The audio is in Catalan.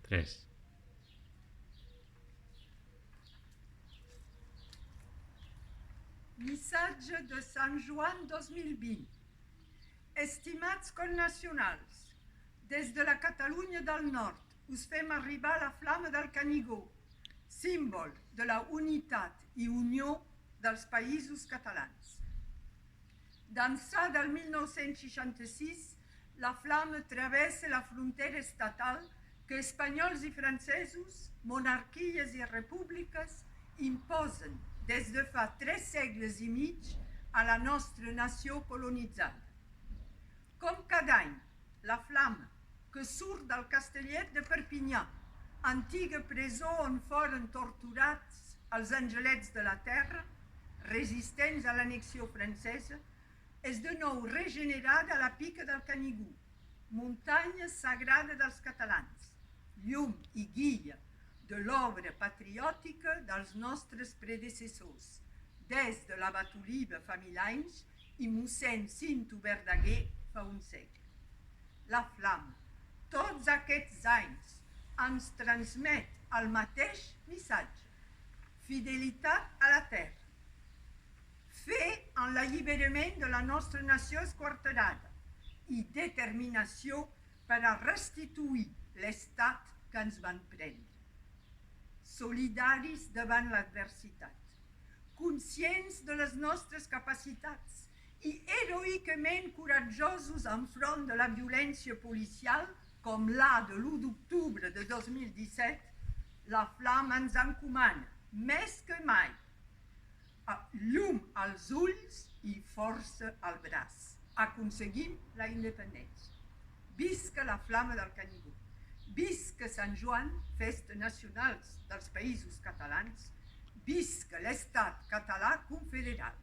3. Missatge de Sant Joan 2020. Estimats connacionals, des de la Catalunya del Nord us fem arribar la flama del Canigó, símbol de la unitat i unió dels països catalans. D'ençà del 1966, la flama travessa la frontera estatal que espanyols i francesos, monarquies i repúbliques imposen des de fa 3 segles i mig a la nostra nació colonitzada. Com cada any, la flama que surt del Castellet de Perpinyà, antiga presó on foren torturats els angelets de la terra, resistents a l'annexió francesa, és de nou regenerada a la pica del Canigó, muntanya sagrada dels catalans, llum i guia de l'obra patriòtica dels nostres predecessors, des de l'abat Oliba fa 1000 anys i mossèn Cinto Verdaguer fa un segle. La flama, tots aquests anys, ens transmet el mateix missatge: fidelitat a la terra, fe en l'alliberament de la nostra nació esquarterada i determinació per a restituir l'estat que ens van prendre. Solidaris davant l'adversitat, conscients de les nostres capacitats i heroicament coratjosos enfront de la violència policial, com la de l'1 d'octubre de 2017, la flama ens encomana, més que mai, llum als ulls i força al braç. Aconseguim la independència. Visca la flama del Canigó. Visca Sant Joan, festa nacional dels països catalans. Visca l'estat català confederal.